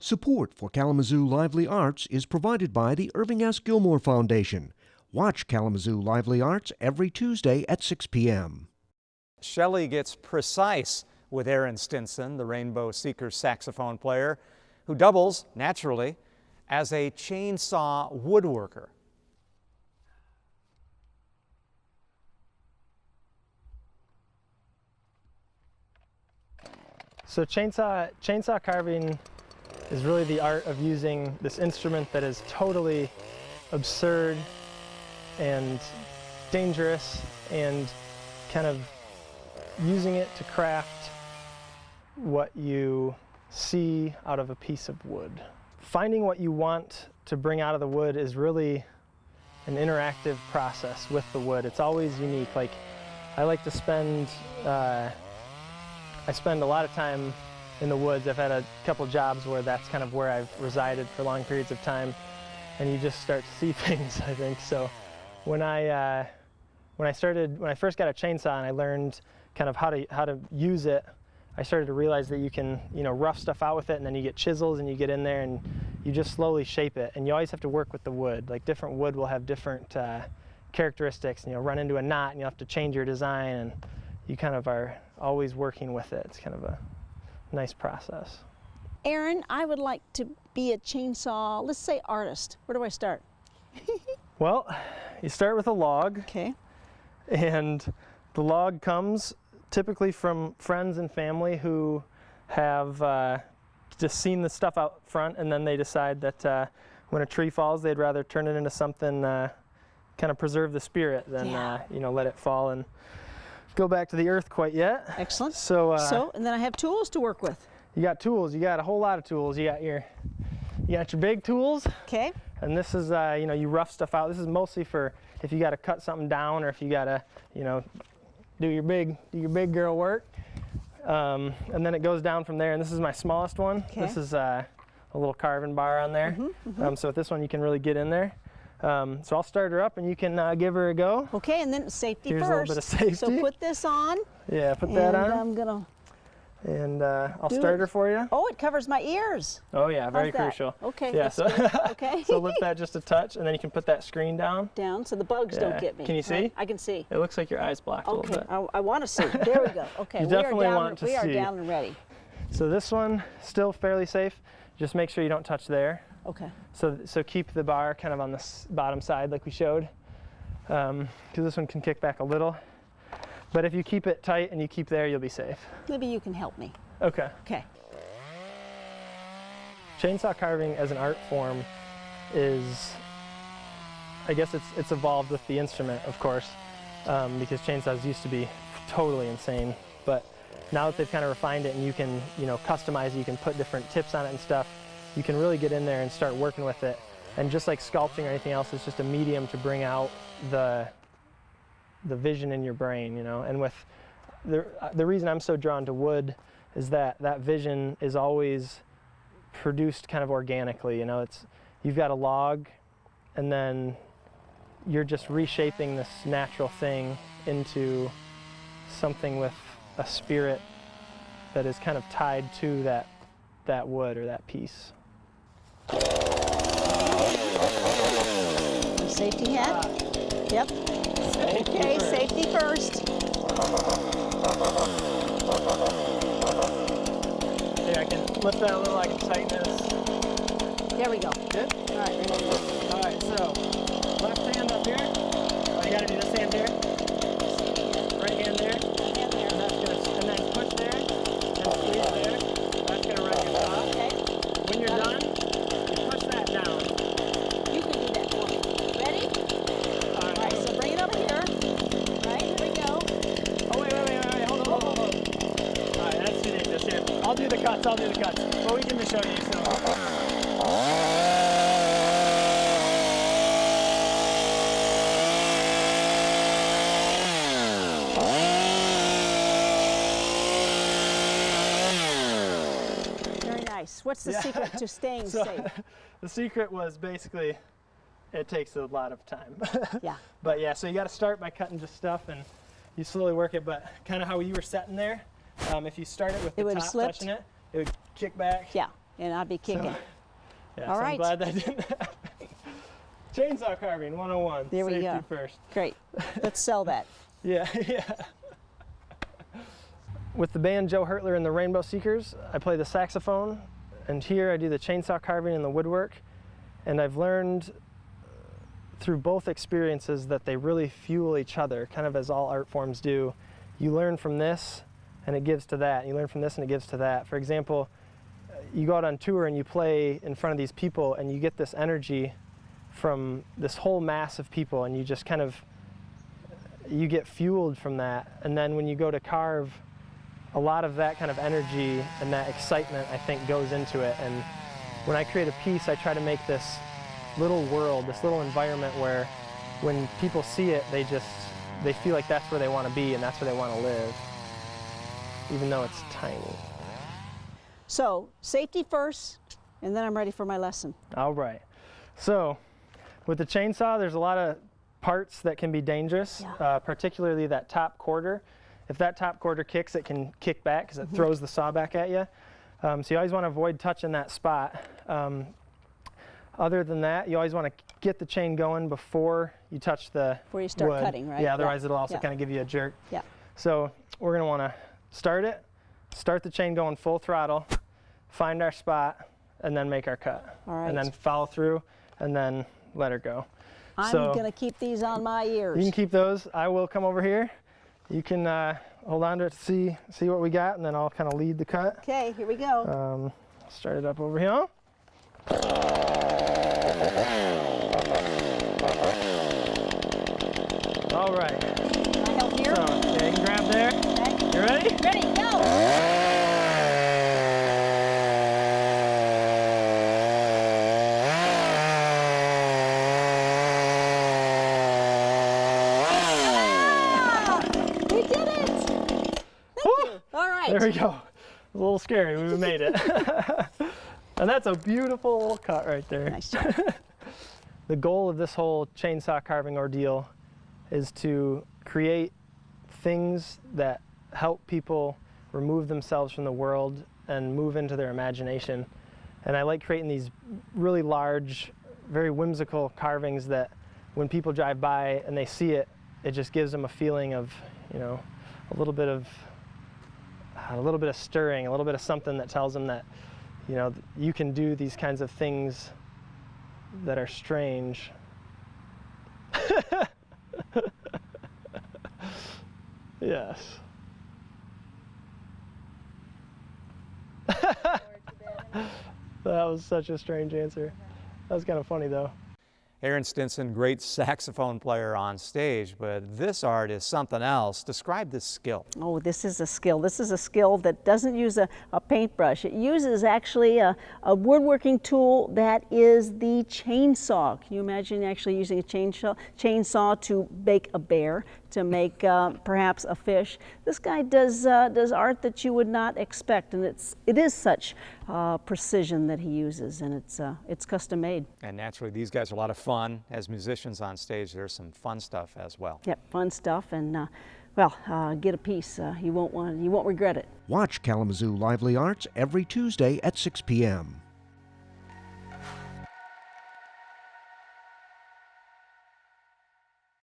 Support for Kalamazoo Lively Arts is provided by the Irving S. Gilmore Foundation. Watch Kalamazoo Lively Arts every Tuesday at 6 p.m. Shelley gets precise with Aaron Stinson, the Rainbow Seeker saxophone player, who doubles, naturally, as a chainsaw woodworker. So chainsaw carving is really the art of using this instrument that is totally absurd and dangerous, and kind of using it to craft what you see out of a piece of wood. Finding what you want to bring out of the wood is really an interactive process with the wood. It's always unique. Like, I like to spend I spend a lot of time in the woods. I've had a couple jobs where that's kind of where I've resided for long periods of time, and you just start to see things, I think. So when I first got a chainsaw and I learned kind of how to use it, I started to realize that you can, rough stuff out with it, and then you get chisels and you get in there and you just slowly shape it. And you always have to work with the wood. Like, different wood will have different characteristics, and you'll run into a knot and you'll have to change your design, and you kind of are always working with it. It's kind of a nice process. Aaron, I would like to be a chainsaw, let's say, artist. Where do I start? Well, you start with a log. Okay. And the log comes typically from friends and family who have just seen the stuff out front, and then they decide that when a tree falls, they'd rather turn it into something kind of preserve the spirit than let it fall and go back to the earth quite yet. Excellent. So and then I have tools to work with. You got tools. You got a whole lot of tools. You got your big tools. Okay. And this is you rough stuff out. This is mostly for if you got to cut something down, or if you got to do your big girl work. And then it goes down from there. And this is my smallest one. Okay. This is a little carving bar on there. So with this one, you can really get in there. So I'll start her up, and you can give her a go. Okay, and then safety Here's first. a little bit of safety. So put this on. Yeah, put that on. I'm gonna. And I'll start her for you. Oh, it covers my ears. Oh yeah, very crucial. Okay. Yeah. So okay. So lift that just a touch, and then you can put that screen down. Down, so the bugs don't get me. Can you see? Right? I can see. It looks like your eyes blocked a little bit. I want to see. There we go. Okay. You definitely want to see. We are down and ready. So this one still fairly safe. Just make sure you don't touch there. Okay. So keep the bar kind of on the bottom side like we showed, because this one can kick back a little. But if you keep it tight and you keep there, you'll be safe. Maybe you can help me. Okay. Okay. Chainsaw carving as an art form is, I guess it's evolved with the instrument, of course, because chainsaws used to be totally insane. But now that they've kind of refined it, and you can customize it, you can put different tips on it and stuff, you can really get in there and start working with it. And just like sculpting or anything else, it's just a medium to bring out the vision in your brain, And with the reason I'm so drawn to wood is that vision is always produced kind of organically. You've got a log, and then you're just reshaping this natural thing into something with a spirit that is kind of tied to that wood or that piece. Safety hat? Yep. Okay, safety first. Here, I can lift that a little, I can tighten this. There we go. Good? All right. All right, so left hand up here. Oh, you got to do this hand here. Right hand there. Right hand there. And then push there, and squeeze there. That's going to run your jaw. Okay. When you're done, you push that down. You can do that for me. Ready? All right, so bring it over here. Right, here we go. Oh, wait. Hold on. All right, that's too dangerous. Here, I'll do the cuts. But we can just show you. Very nice. What's the secret to staying safe? The secret was basically, it takes a lot of time. Yeah. But yeah, so you got to start by cutting just stuff, and you slowly work it. But kind of how you were setting there, if you start it with the top touching it, it would kick back. Yeah. and I'd be kicking. Yeah, All so right. I'm glad that didn't happen. Chainsaw carving 101. There we Safety go. first. Great. Let's sell that. Yeah, yeah. With the band Joe Hertler and the Rainbow Seekers, I play the saxophone, and here I do the chainsaw carving and the woodwork. And I've learned through both experiences that they really fuel each other, kind of as all art forms do. You learn from this, and it gives to that. You learn from this, and it gives to that. For example, you go out on tour and you play in front of these people, and you get this energy from this whole mass of people, and you just kind of, you get fueled from that. And then when you go to carve, a lot of that kind of energy and that excitement, I think, goes into it. And when I create a piece, I try to make this little world, this little environment where when people see it, they feel like that's where they want to be and that's where they want to live, even though it's tiny. So, safety first, and then I'm ready for my lesson. All right. So, with the chainsaw, there's a lot of parts that can be dangerous, particularly that top quarter. If that top quarter kicks, it can kick back because it throws the saw back at you. So you always want to avoid touching that spot. Other than that, you always want to get the chain going before you touch the Before you start wood. cutting, right? Yeah, otherwise it'll also kind of give you a jerk. Yeah. So we're going to want to start the chain going full throttle, find our spot, and then make our cut. All right. And then follow through, and then let her go. I'm So going to keep these on my ears. you can keep those. I will come over here. You can hold on to it to see what we got, and then I'll kind of lead the cut. Okay, here we go. Start it up over here. All right. Can I help here? So, yeah, you can grab there. Okay. You ready? Ready, go! We did it! Thank you. All right. There we go. A little scary, we made it. And that's a beautiful cut right there. Nice job. The goal of this whole chainsaw carving ordeal is to create things that help people remove themselves from the world and move into their imagination. And I like creating these really large, very whimsical carvings that when people drive by and they see it, it just gives them a feeling of, you know, a little bit of stirring, a little bit of something that tells them that, you know, you can do these kinds of things that are strange. Yes. That was such a strange answer. That was kind of funny though. Aaron Stinson, great saxophone player on stage, but this art is something else. Describe this skill. Oh, this is a skill. This is a skill that doesn't use a paintbrush. It uses actually a woodworking tool that is the chainsaw. Can you imagine actually using a chainsaw to bake a bear, to make perhaps a fish? This guy does art that you would not expect, and it is such precision that he uses, and it's custom made. And naturally, these guys are a lot of fun. As musicians on stage, there's some fun stuff as well. Yep, fun stuff, and get a piece. You won't regret it. Watch Kalamazoo Lively Arts every Tuesday at 6 p.m.